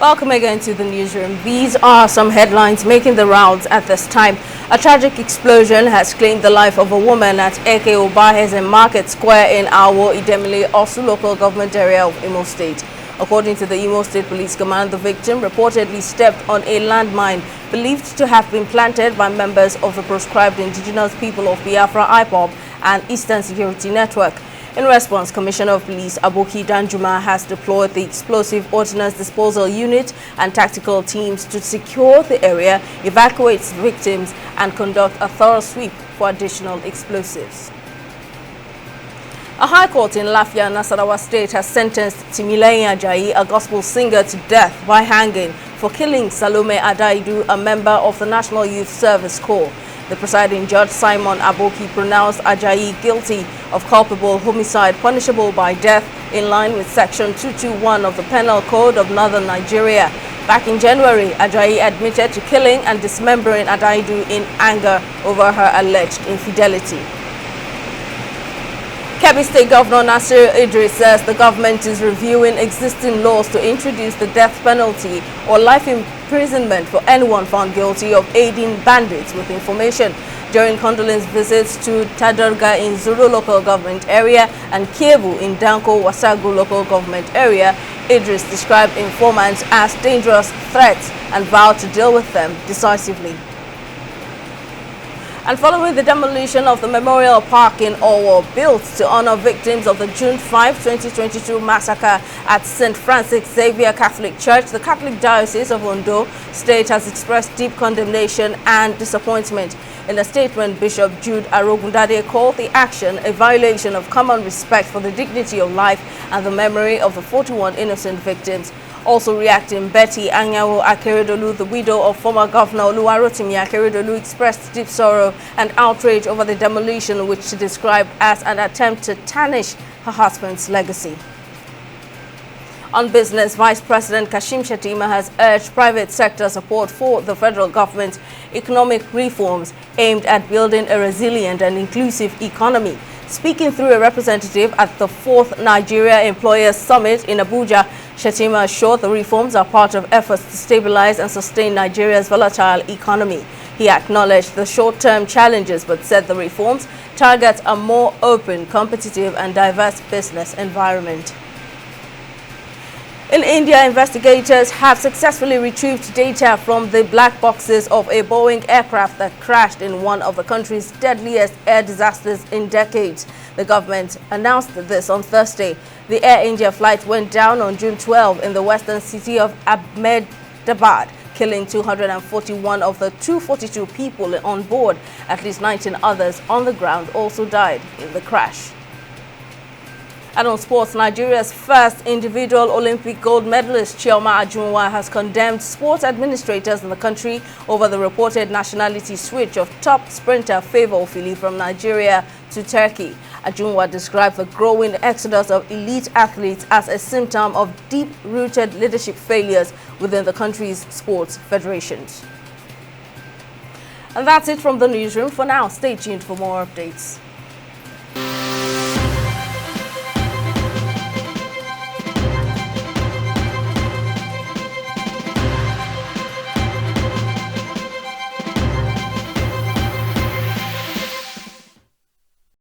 Welcome again to the newsroom. These are some headlines making the rounds at this time. A tragic explosion has claimed the life of a woman at Eke Obahezen Market Square in Awo Idemili, Osu local government area of Imo State. According to the Imo State Police Command, the victim reportedly stepped on a landmine believed to have been planted by members of the proscribed indigenous people of Biafra IPOB and Eastern Security Network. In response, Commissioner of Police Aboki Danjuma has deployed the Explosive Ordnance Disposal Unit and tactical teams to secure the area, evacuate victims, and conduct a thorough sweep for additional explosives. A high court in Lafia, Nasarawa State, has sentenced Timileyin Ajayi, a gospel singer, to death by hanging for killing Salome Adaidu, a member of the National Youth Service Corps. The presiding judge, Simon Aboki, pronounced Ajayi guilty of culpable homicide punishable by death in line with Section 221 of the Penal Code of Northern Nigeria. Back in January, Ajayi admitted to killing and dismembering Adaidu in anger over her alleged infidelity. Kebbi State Governor Nasir Idris says the government is reviewing existing laws to introduce the death penalty or life imprisonment for anyone found guilty of aiding bandits with information. During condolence visits to Tadarga in Zuru local government area and Kievu in Danko Wasagu local government area, Idris described informants as dangerous threats and vowed to deal with them decisively. And following the demolition of the Memorial Park in Owo, built to honor victims of the June 5, 2022 massacre at St. Francis Xavier Catholic Church, the Catholic Diocese of Ondo State has expressed deep condemnation and disappointment. In a statement, Bishop Jude Arogundade called the action a violation of common respect for the dignity of life and the memory of the 41 innocent victims. Also reacting, Betty Anyanwu Akeredolu, the widow of former Governor Oluwarotimi Akeredolu, expressed deep sorrow and outrage over the demolition, which she described as an attempt to tarnish her husband's legacy. On business, Vice President Kashim Shettima has urged private sector support for the federal government's economic reforms aimed at building a resilient and inclusive economy. Speaking through a representative at the 4th Nigeria Employers Summit in Abuja, Shettima assured the reforms are part of efforts to stabilize and sustain Nigeria's volatile economy. He acknowledged the short-term challenges but said the reforms target a more open, competitive and diverse business environment. In India, investigators have successfully retrieved data from the black boxes of a Boeing aircraft that crashed in one of the country's deadliest air disasters in decades. The government announced this on Thursday. The Air India flight went down on June 12 in the western city of Ahmedabad, killing 241 of the 242 people on board. At least 19 others on the ground also died in the crash. And on sports, Nigeria's first individual Olympic gold medalist Chioma Ajunwa has condemned sports administrators in the country over the reported nationality switch of top sprinter Favour Ofili from Nigeria to Turkey. Ajunwa described the growing exodus of elite athletes as a symptom of deep-rooted leadership failures within the country's sports federations. And that's it from the newsroom. For now, stay tuned for more updates.